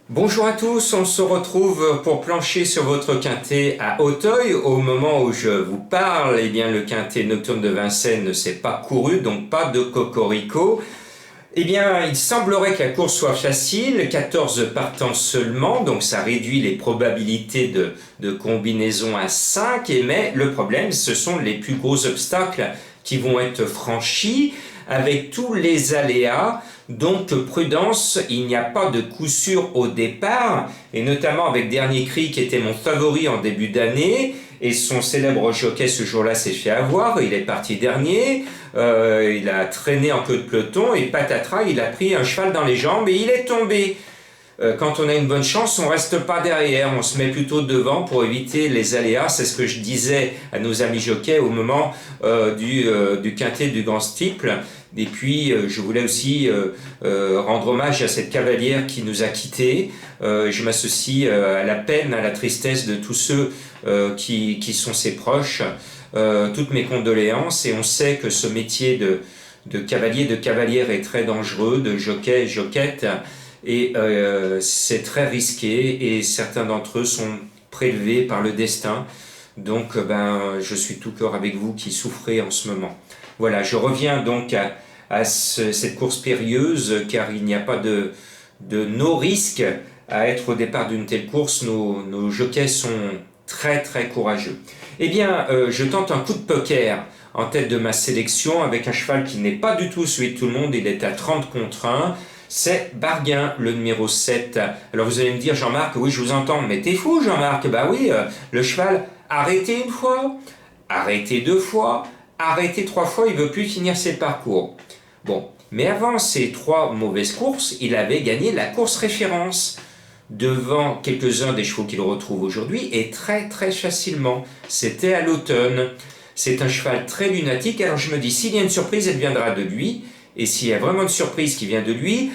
Bonjour à tous, on se retrouve pour plancher sur votre quintet à Auteuil. Au moment où je vous parle, eh bien, le quintet nocturne de Vincennes ne s'est pas couru, donc pas de cocorico. Eh bien, il semblerait que la course soit facile, 14 partants seulement, donc ça réduit les probabilités de combinaison à 5, mais le problème, ce sont les plus gros obstacles qui vont être franchis, avec tous les aléas. Donc prudence, il n'y a pas de coup sûr au départ, et notamment avec Dernier Cri qui était mon favori en début d'année, et son célèbre jockey ce jour-là s'est fait avoir, il est parti dernier, il a traîné en queue de peloton, et patatras, il a pris un cheval dans les jambes et il est tombé. Quand on a une bonne chance, on reste pas derrière, on se met plutôt devant pour éviter les aléas. C'est ce que je disais à nos amis jockeys au moment du quintet du Grand Steeple. Et puis, je voulais aussi rendre hommage à cette cavalière qui nous a quittés. Je m'associe à la peine, à la tristesse de tous ceux qui sont ses proches. Toutes mes condoléances, et on sait que ce métier de cavalier, de cavalière est très dangereux, de jockey et jockette. Et c'est très risqué, et certains d'entre eux sont prélevés par le destin. Donc je suis tout cœur avec vous qui souffrez en ce moment. Voilà, je reviens donc à cette course périlleuse, car il n'y a pas de no risque à être au départ d'une telle course. Nos jockeys sont très très courageux. Eh bien, je tente un coup de poker en tête de ma sélection avec un cheval qui n'est pas du tout celui de tout le monde. Il est à 30 contre 1. C'est Barguin, le numéro 7. Alors vous allez me dire, Jean-Marc, oui, je vous entends, mais t'es fou, Jean-Marc. Bah oui, le cheval, arrêté une fois, arrêté deux fois, arrêté trois fois, il veut plus finir ses parcours. Bon, mais avant ces trois mauvaises courses, il avait gagné la course référence devant quelques-uns des chevaux qu'il retrouve aujourd'hui, et très très facilement. C'était à l'automne. C'est un cheval très lunatique, alors je me dis, s'il y a une surprise, elle viendra de lui. Et s'il y a vraiment une surprise qui vient de lui,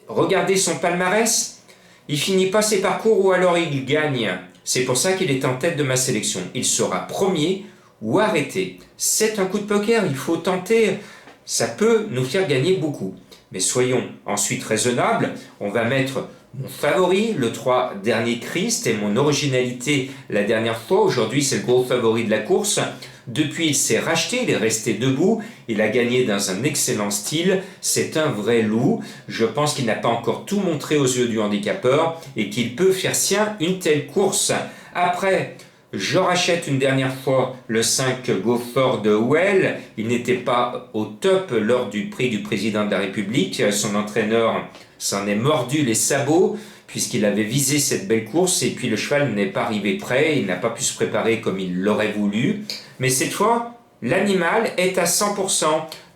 regardez son palmarès, il finit pas ses parcours ou alors il gagne. C'est pour ça qu'il est en tête de ma sélection. Il sera premier ou arrêté. C'est un coup de poker, il faut tenter, ça peut nous faire gagner beaucoup. Mais soyons ensuite raisonnables, on va mettre mon favori, le 3 Dernier Cri, c'était mon originalité la dernière fois, aujourd'hui c'est le gros favori de la course. Depuis, il s'est racheté, il est resté debout, il a gagné dans un excellent style, c'est un vrai loup. Je pense qu'il n'a pas encore tout montré aux yeux du handicapeur et qu'il peut faire sien une telle course. Après, je rachète une dernière fois le 5 Beaufort de Well. Il n'était pas au top lors du prix du président de la République. Son entraîneur s'en est mordu les sabots puisqu'il avait visé cette belle course, et puis le cheval n'est pas arrivé prêt, il n'a pas pu se préparer comme il l'aurait voulu. Mais cette fois, l'animal est à 100%,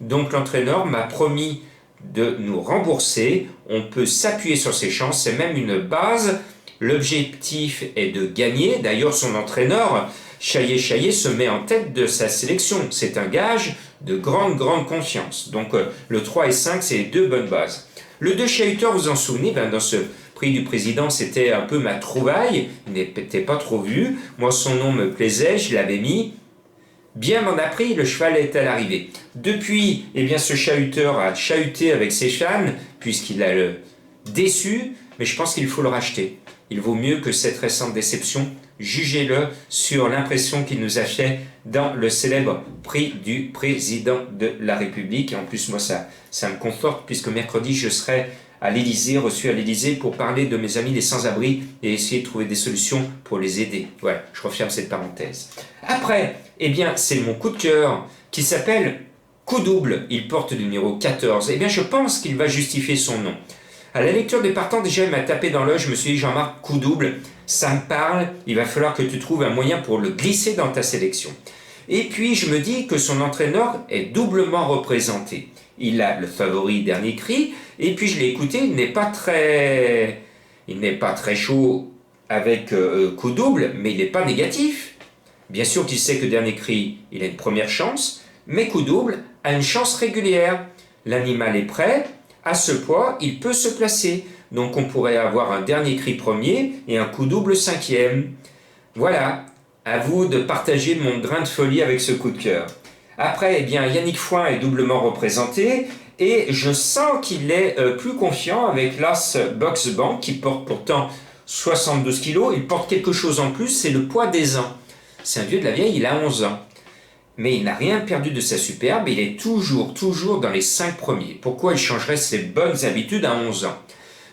donc l'entraîneur m'a promis de nous rembourser. On peut s'appuyer sur ses chances, c'est même une base. L'objectif est de gagner. D'ailleurs, son entraîneur, Chaillet, se met en tête de sa sélection. C'est un gage de grande confiance. Donc le 3 et 5, c'est les deux bonnes bases. Le 2 Chahuteur, vous en souvenez, dans ce prix du président, c'était un peu ma trouvaille, il n'était pas trop vu. Moi, son nom me plaisait, je l'avais mis. Bien m'en a pris, le cheval est à l'arrivée. Depuis, eh bien, ce Chahuteur a chahuté avec ses fans, puisqu'il a le déçu, mais je pense qu'il faut le racheter. Il vaut mieux que cette récente déception. Jugez-le sur l'impression qu'il nous a fait dans le célèbre prix du président de la République. Et en plus, moi, ça me conforte, puisque mercredi, je serai à l'Élysée, reçu à l'Élysée, pour parler de mes amis les sans-abri et essayer de trouver des solutions pour les aider. Voilà, je referme cette parenthèse. Après, eh bien, c'est mon coup de cœur qui s'appelle Coup Double. Il porte le numéro 14. Eh bien, je pense qu'il va justifier son nom. À la lecture des partants, déjà, il m'a tapé dans l'œil. Je me suis dit, Jean-Marc, Coup Double, ça me parle. Il va falloir que tu trouves un moyen pour le glisser dans ta sélection. Et puis, je me dis que son entraîneur est doublement représenté. Il a le favori Dernier Cri, et puis je l'ai écouté, il n'est pas très chaud avec Coup Double, mais il n'est pas négatif. Bien sûr qu'il sait que Dernier Cri, il a une première chance, mais Coup Double a une chance régulière. L'animal est prêt, à ce poids, il peut se placer. Donc on pourrait avoir un Dernier Cri premier et un Coup Double cinquième. Voilà, à vous de partager mon grain de folie avec ce coup de cœur. Après, eh bien, Yannick Foin est doublement représenté, Et je sens qu'il est plus confiant avec l'As Box Bank qui porte pourtant 72 kg. Il porte quelque chose en plus, c'est le poids des ans. C'est un vieux de la vieille, il a 11 ans. Mais il n'a rien perdu de sa superbe, il est toujours dans les 5 premiers. Pourquoi il changerait ses bonnes habitudes à 11 ans?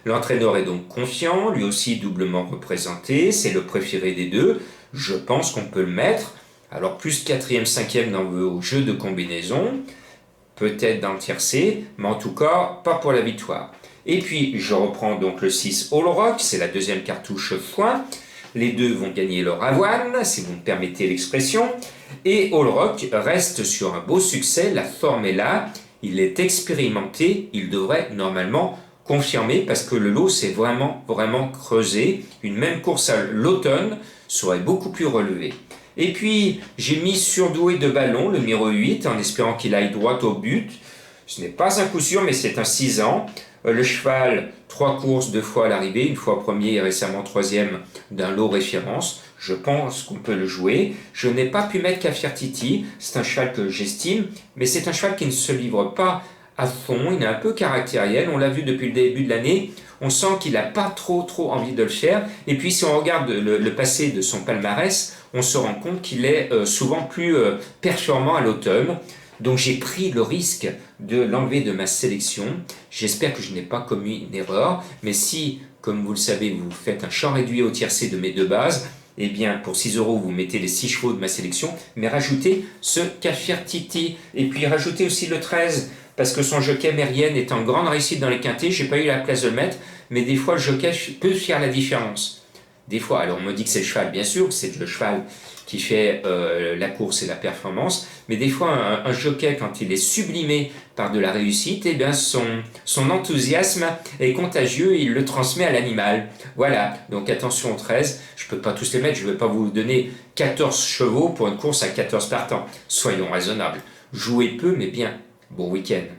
L'entraîneur est donc confiant, lui aussi doublement représenté, c'est le préféré des deux. Je pense qu'on peut le mettre. Alors plus 4e, 5e dans vos jeux de combinaison, peut-être dans le tiercé, mais en tout cas, pas pour la victoire. Et puis, je reprends donc le 6 All Rock, c'est la deuxième cartouche foin. Les deux vont gagner leur avoine, si vous me permettez l'expression. Et All Rock reste sur un beau succès, la forme est là, il est expérimenté, il devrait normalement confirmer parce que le lot s'est vraiment creusé. Une même course à l'automne serait beaucoup plus relevée. Et puis, j'ai mis Surdoué de Ballon, le numéro 8, en espérant qu'il aille droit au but. Ce n'est pas un coup sûr, mais c'est un 6 ans. Le cheval, 3 courses, 2 fois à l'arrivée, une fois premier et récemment 3e d'un lot référence. Je pense qu'on peut le jouer. Je n'ai pas pu mettre Cafiertiti, c'est un cheval que j'estime, mais c'est un cheval qui ne se livre pas à fond, il est un peu caractériel, on l'a vu depuis le début de l'année, on sent qu'il n'a pas trop envie de le faire, et puis si on regarde le passé de son palmarès, on se rend compte qu'il est souvent plus performant à l'automne. Donc j'ai pris le risque de l'enlever de ma sélection. J'espère que je n'ai pas commis une erreur, mais si, comme vous le savez, vous faites un champ réduit au tiercé de mes deux bases, eh bien pour 6 €, vous mettez les 6 chevaux de ma sélection, mais rajoutez ce Cafiertiti, et puis rajoutez aussi le 13, parce que son jockey Mérienne est en grande réussite dans les quintés, j'ai pas eu la place de le mettre, mais des fois le jockey peut faire la différence. Des fois, alors on me dit que c'est le cheval, bien sûr, c'est le cheval qui fait la course et la performance, mais des fois un jockey, quand il est sublimé par de la réussite, eh bien son enthousiasme est contagieux et il le transmet à l'animal. Voilà, donc attention aux 13, je ne peux pas tous les mettre, je ne vais pas vous donner 14 chevaux pour une course à 14 partants. Soyons raisonnables, jouez peu mais bien. Bon week-end.